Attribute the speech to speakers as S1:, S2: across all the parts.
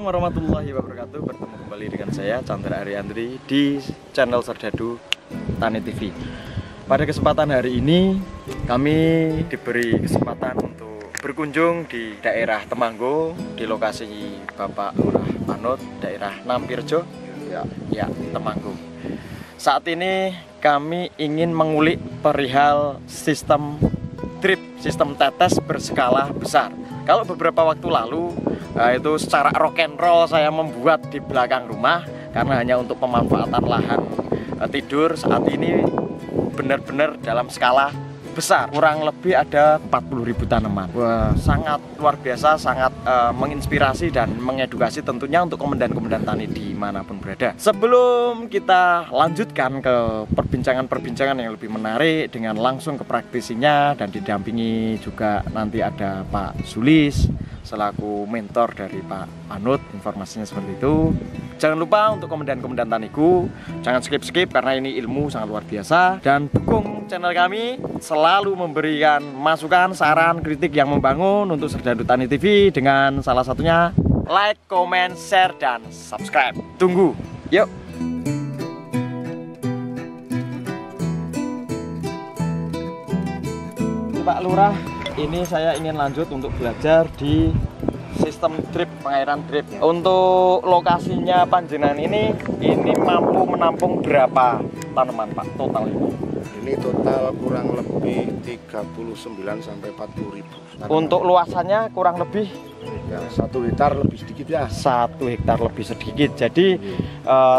S1: Assalamualaikum warahmatullahi wabarakatuh. Bertemu kembali dengan saya Chandra Ariandri di channel Serdadu Tani TV. Pada kesempatan hari ini kami diberi kesempatan untuk berkunjung di daerah Temanggo, di lokasi Bapak Lurah Panut, daerah Nampirjo, ya Temanggo. Saat ini kami ingin mengulik perihal sistem drip, sistem tetes berskala besar. Kalau beberapa waktu lalu itu secara rock and roll saya membuat di belakang rumah karena hanya untuk pemanfaatan lahan tidur. Saat ini benar-benar dalam skala besar, kurang lebih ada 40.000 tanaman. Wah, sangat luar biasa, sangat menginspirasi dan mengedukasi tentunya untuk komandan-komandan tani dimanapun berada. Sebelum kita lanjutkan ke perbincangan-perbincangan yang lebih menarik dengan langsung ke praktisinya dan didampingi juga nanti ada Pak Sulis selaku mentor dari Pak Panut, informasinya seperti itu. Jangan lupa untuk komandan-komandan taniku, jangan skip-skip karena ini ilmu sangat luar biasa. Dan dukung channel kami, selalu memberikan masukan, saran, kritik yang membangun untuk Serdadu Tani TV dengan salah satunya like, comment, share, dan subscribe. Tunggu, yuk! Pak Lurah, ini saya ingin lanjut untuk belajar di sistem drip, pengairan drip. Untuk lokasinya panjenengan ini mampu menampung berapa tanaman Pak total ini?
S2: Ini total kurang lebih 39 sampai 40.000.
S1: Untuk luasannya kurang lebih
S2: ya 1 hektar lebih sedikit ya.
S1: 1 hektar lebih sedikit. Jadi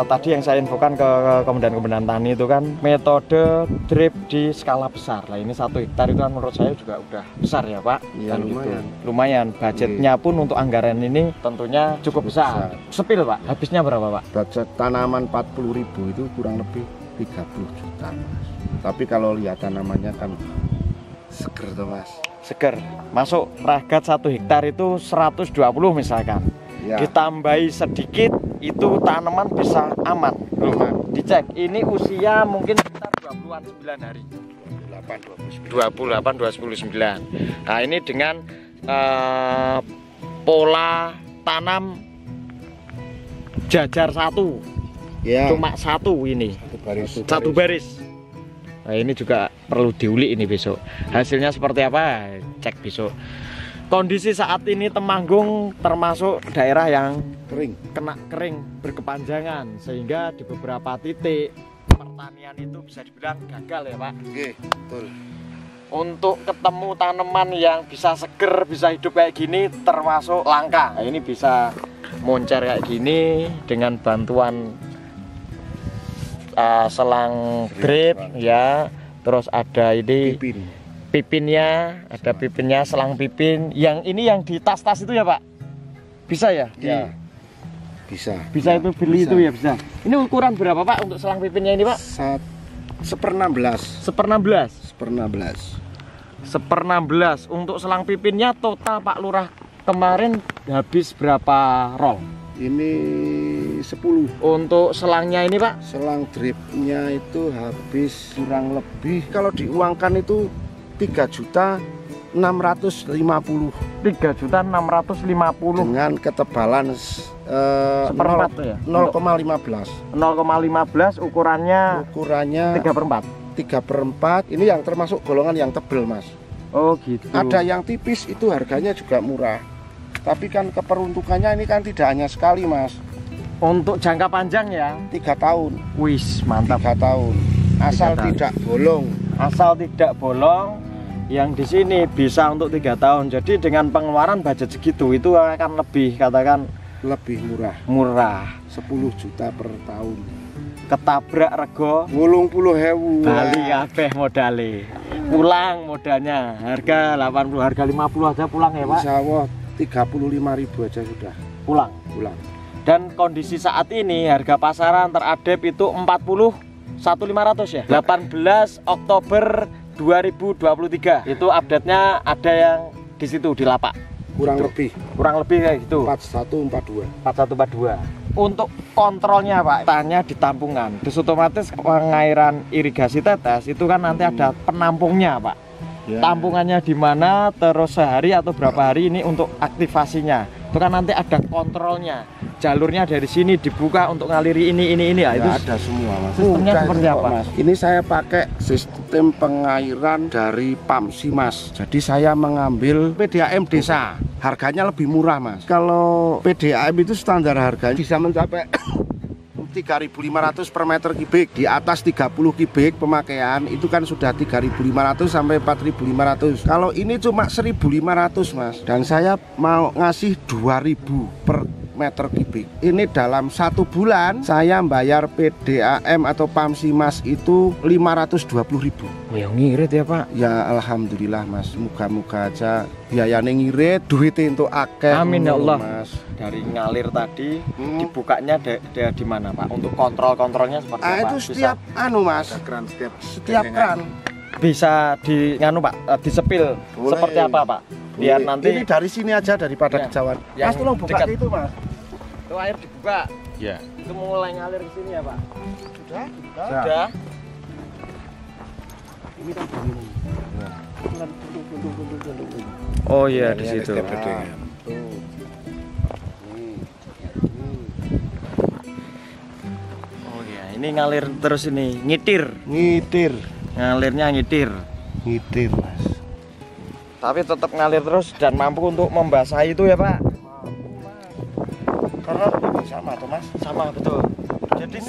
S1: tadi yang saya infokan ke komandan-komandan tani itu kan metode drip di skala besar. Nah ini 1 hektar itu kan menurut saya juga udah besar ya Pak.
S2: Iya lumayan.
S1: Lumayan. Budgetnya pun untuk anggaran ini tentunya cukup besar. Sepil Pak. Habisnya berapa Pak?
S2: Budget tanaman 40.000 itu kurang lebih 30 juta Mas. Tapi kalau lihat tanamannya kan seger tuh Mas.
S1: Seger. Masuk ragat 1 hektar itu 120 misalkan. Ya. Ditambahi sedikit itu tanaman bisa aman. Dicek ini usia mungkin sekitar 29 hari. 28 29. Nah, ini dengan pola tanam jajar satu. Ya. Cuma satu ini. Satu baris. Nah, ini juga perlu diulik ini besok. Hasilnya seperti apa? Cek besok. Kondisi saat ini Temanggung termasuk daerah yang kena kering berkepanjangan sehingga di beberapa titik pertanian itu bisa dibilang gagal ya Pak.
S2: Oke, betul.
S1: Untuk ketemu tanaman yang bisa seger, bisa hidup kayak gini termasuk langka. Nah, ini bisa moncer kayak gini dengan bantuan selang drip ya, terus ada ini pipinnya, ada pipinnya, selang pipin. Yang ini yang di tas-tas itu ya Pak, bisa ya?
S2: Ya. Bisa
S1: ya, itu beli bisa. Itu ya bisa. Ini ukuran berapa Pak untuk selang pipinnya ini Pak?
S2: 1/16.
S1: 1/16. Untuk selang pipinnya total Pak Lurah kemarin habis berapa roll? Ini 10. Untuk selangnya ini Pak?
S2: Selang dripnya itu habis kurang lebih kalau diuangkan itu 3.650.
S1: 3.650
S2: dengan ketebalan
S1: seperempat ya?
S2: 0,15.
S1: 0,15 ukurannya 3/4.
S2: 3/4 ini yang termasuk golongan yang tebel Mas.
S1: Oh gitu.
S2: Ada yang tipis itu harganya juga murah. Tapi kan keperuntukannya ini kan tidak hanya sekali Mas.
S1: Untuk jangka panjang ya?
S2: 3 tahun.
S1: Wis mantap.
S2: 3 tahun. Asal tidak bolong.
S1: Asal tidak bolong. Yang di sini bisa untuk 3 tahun. Jadi dengan pengeluaran budget segitu itu akan lebih katakan
S2: lebih murah. 10 juta per tahun.
S1: Ketabrak rego
S2: 80.000.
S1: Bali kabeh modale. Pulang modalnya. Harga 80, harga 50 aja pulang ya Pak.
S2: Insya Allah 35.000 aja sudah
S1: pulang. Dan kondisi saat ini harga pasaran teradep itu 41.500 ya. 18 Oktober 2023. Itu update-nya ada yang di situ di lapak.
S2: Kurang
S1: lebih kayak gitu. 4142. Untuk kontrolnya Pak, tanya di tampungan. Terus otomatis pengairan irigasi tetes itu kan nanti ada penampungnya Pak. Ya. Tampungannya di mana, terus sehari atau berapa hari ini untuk aktivasinya. itu kan nanti ada kontrolnya. Jalurnya dari sini dibuka untuk ngaliri ini ya, itu
S2: ada semua mas.
S1: sistemnya seperti apa?
S2: Mas. Ini saya pakai sistem pengairan dari PAMSI mas. Jadi saya mengambil PDAM desa, harganya lebih murah mas. Kalau PDAM itu standar harganya bisa mencapai 3.500 per meter kubik. Di atas 30 kubik pemakaian itu kan sudah 3.500 sampai 4.500. Kalau ini cuma 1.500 mas. Dan saya mau ngasih 2.000 per meter kubik. Ini dalam 1 bulan saya bayar PDAM atau PAMSI mas itu 520.000.
S1: Yang ngirit ya Pak?
S2: Ya alhamdulillah mas. Moga-moga aja biayanya ngirit, duitnya untuk akeh.
S1: Amin ya Allah
S2: mas.
S1: Dari ngalir tadi dibukanya di mana Pak? Untuk kontrolnya seperti apa?
S2: Itu setiap mas.
S1: Keran
S2: setiap keran.
S1: Bisa di Pak, disepil.
S2: Boleh.
S1: Seperti apa Pak? Biar nanti
S2: ini dari sini aja daripada kejauhan. Mas tolong buka
S1: dekat.
S2: itu mas.
S1: Itu air dibuka.
S2: Ya.
S1: Itu mulai ngalir ke sini ya Pak?
S2: Sudah.
S1: Sudah.
S2: Ini kan begini.
S1: Oh iya di situ. Oh iya, ini ngalir terus ini, ngitir. Ngalirnya ngitir.
S2: Ngitir mas.
S1: Tapi tetap ngalir terus dan mampu untuk membasahi itu ya Pak.
S2: Karena ini sama tuh mas.
S1: Sama betul. Jadi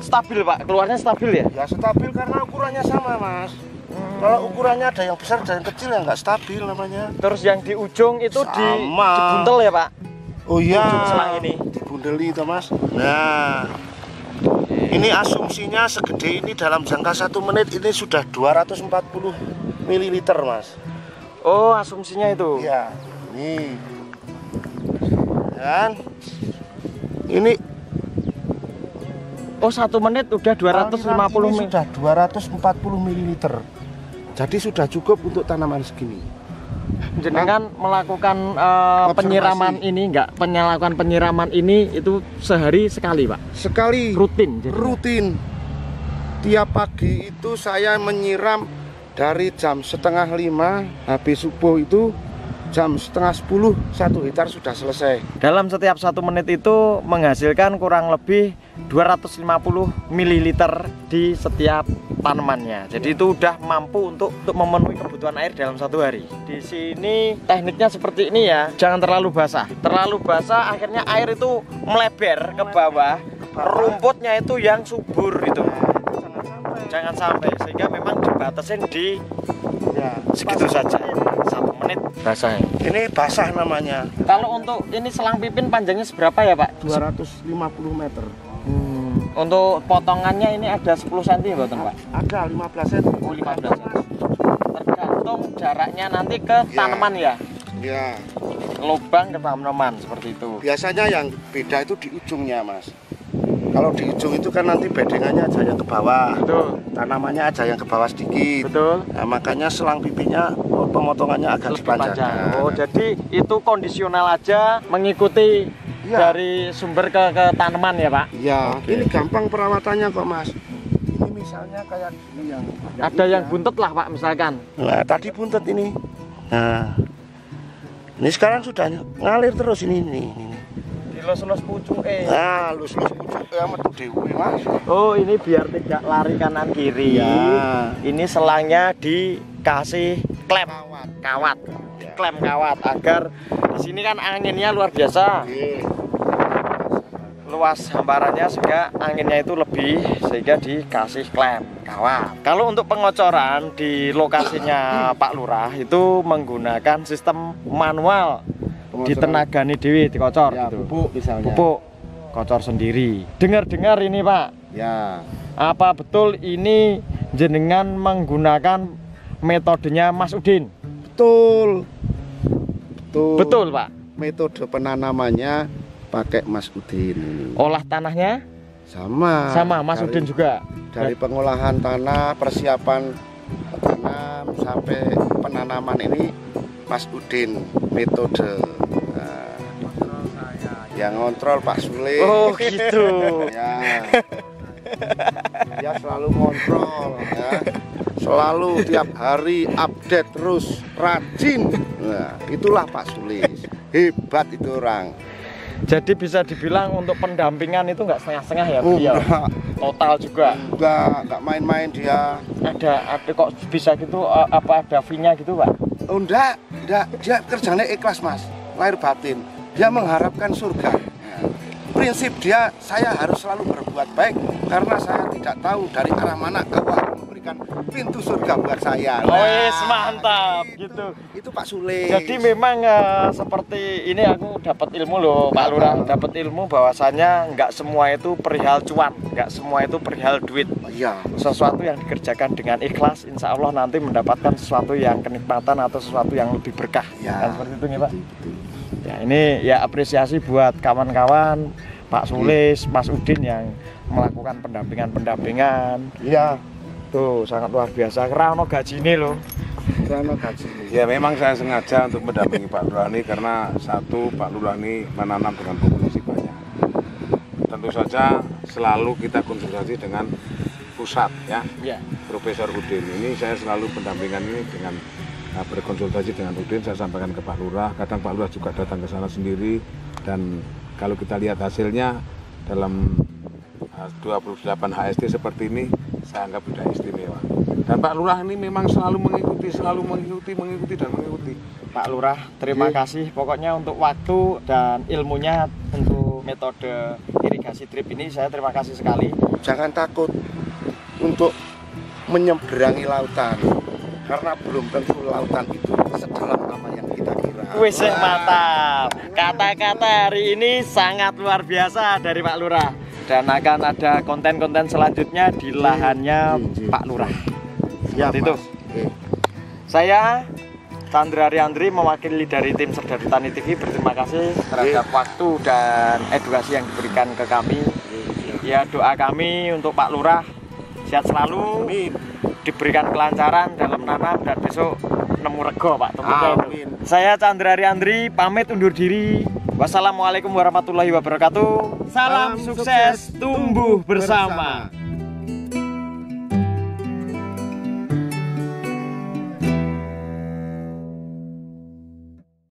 S1: stabil Pak. Keluarnya stabil ya?
S2: Ya stabil karena ukurannya sama mas. Kalau ukurannya ada yang besar dan yang kecil ya nggak stabil namanya.
S1: Terus yang di ujung itu
S2: Sama.
S1: dibuntel ya Pak?
S2: Oh iya.
S1: Ujung selang ini.
S2: Dibundeli tuh mas. Nah. Ini asumsinya segede ini dalam jangka 1 menit ini sudah 240 ml mas.
S1: Oh asumsinya itu?
S2: Iya. Nih. Dan ini
S1: oh 1 menit udah 250 ml.
S2: Sudah 240 ml. Jadi sudah cukup untuk tanaman segini.
S1: Jenengan melakukan penyiraman ini melakukan penyiraman ini itu sehari sekali Pak?
S2: Sekali.
S1: Rutin?
S2: Rutin. Tiap pagi itu saya menyiram dari jam 4:30 habis subuh itu jam 9:30 1 hektar sudah selesai.
S1: Dalam setiap 1 menit itu menghasilkan kurang lebih 250 ml di setiap tanamannya. Jadi itu udah mampu untuk memenuhi kebutuhan air dalam 1 hari. Di sini tekniknya seperti ini ya, jangan terlalu basah. Terlalu basah akhirnya air itu melebar ke bawah, rumputnya itu yang subur itu. Jangan sampai sehingga memang dibatasin di segitu saja. 1 menit basah.
S2: Ini basah namanya.
S1: Kalau untuk ini selang pipin panjangnya seberapa ya Pak?
S2: 250 meter.
S1: Untuk potongannya ini ada 10 cm betul Pak?
S2: Ada 15 cm.
S1: Oh 15 cm. Tergantung jaraknya nanti ke tanaman ya?
S2: Ya.
S1: Lubang ke tanaman seperti itu.
S2: Biasanya yang beda itu di ujungnya mas. Kalau di ujung itu kan nanti bedengannya aja yang ke bawah.
S1: Betul.
S2: Tanamannya aja yang ke bawah sedikit.
S1: Betul.
S2: Nah, makanya selang pipinya pemotongannya agak dipanjangkan.
S1: Oh jadi itu kondisional aja mengikuti dari sumber ke tanaman ya Pak?
S2: Iya. Ini gampang perawatannya kok mas. Ini misalnya kayak gini yang
S1: ada yang buntet lah Pak misalkan.
S2: Nah tadi buntet ini. Nah ini sekarang sudah ngalir terus ini.
S1: Dilus-lus pucuk
S2: Nah lus-lus pucuk metu dewe mas.
S1: Oh ini biar tidak lari kanan kiri
S2: ya.
S1: Ini selangnya dikasih klem kawat klem kawat agar di sini kan anginnya luar biasa. Luas hamparannya sehingga anginnya itu lebih, sehingga dikasih klem kawat. Kalau untuk pengocoran di lokasinya Pak Lurah itu menggunakan sistem manual, ditenagani dewi dikocor
S2: ya,
S1: gitu.
S2: Pupuk misalnya.
S1: Pupuk kocor sendiri. Dengar-dengar ini Pak.
S2: Ya.
S1: Apa betul ini jenengan menggunakan metodenya Mas Udin?
S2: Betul.
S1: Betul Pak.
S2: Metode penanamannya pakai Mas Udin.
S1: Olah tanahnya sama Mas Udin juga.
S2: Dari pengolahan tanah, persiapan tanam sampai penanaman ini Mas Udin metode. Nah, yang ngontrol Pak Sule.
S1: Oh gitu.
S2: Ya. Dia selalu ngontrol ya. Selalu tiap hari update terus, rajin. Nah, itulah Pak Sulis. Hebat itu orang.
S1: Jadi bisa dibilang untuk pendampingan itu nggak setengah-setengah ya beliau?
S2: Enggak.
S1: Total juga?
S2: Enggak main-main dia.
S1: Ada kok bisa gitu, apa ada fee-nya gitu Pak?
S2: Oh enggak, dia kerjanya ikhlas Mas, lahir batin. Dia mengharapkan surga. Prinsip dia, saya harus selalu berbuat baik karena saya tidak tahu dari arah mana Allah akan memberikan pintu surga buat saya.
S1: Oh yes, mantap gitu.
S2: Itu Pak Sule.
S1: Jadi memang seperti ini aku dapat ilmu loh Pak Lurah, dapat ilmu bahwasannya nggak semua itu perihal cuan, nggak semua itu perihal duit.
S2: Iya.
S1: Sesuatu yang dikerjakan dengan ikhlas, insya Allah nanti mendapatkan sesuatu yang kenikmatan atau sesuatu yang lebih berkah.
S2: Ya.
S1: Kan seperti itu nih Pak. Ya ini ya apresiasi buat kawan-kawan Pak Sulis, Mas Udin yang melakukan pendampingan.
S2: Iya.
S1: Tuh sangat luar biasa. Karena gaji ini loh.
S2: Karena gaji.
S3: Ya memang saya sengaja untuk mendampingi Pak Lurah ini karena satu, Pak Lurah ini menanam dengan populasi banyak. Tentu saja selalu kita konsultasi dengan pusat ya.
S1: Ya.
S3: Profesor Udin ini saya selalu pendampingan ini dengan berkonsultasi dengan Udin, saya sampaikan ke Pak Lurah. Kadang Pak Lurah juga datang ke sana sendiri dan kalau kita lihat hasilnya dalam 28 HST seperti ini saya anggap tidak istimewa. Dan Pak Lurah ini memang selalu mengikuti dan mengikuti.
S1: Pak Lurah, terima kasih pokoknya untuk waktu dan ilmunya untuk metode irigasi drip ini, saya terima kasih sekali.
S2: Jangan takut untuk menyeberangi lautan karena belum tentu lautan itu sedalam apa yang kita kira.
S1: Wih, mantap. Kata-kata hari ini sangat luar biasa dari Pak Lurah. Dan akan ada konten-konten selanjutnya di lahannya Pak Lurah.
S2: Ya,
S1: Seperti itu. Saya Chandra Ariandri mewakili dari tim Serdadu Tani TV berterima kasih terhadap waktu dan edukasi yang diberikan ke kami. Ya, doa kami untuk Pak Lurah sehat selalu, diberikan kelancaran dalam nanam dan besok nemu rego Pak.
S2: Amin.
S1: Saya Chandra Ariandri pamit undur diri. Wassalamualaikum warahmatullahi wabarakatuh. Salam sukses tumbuh bersama.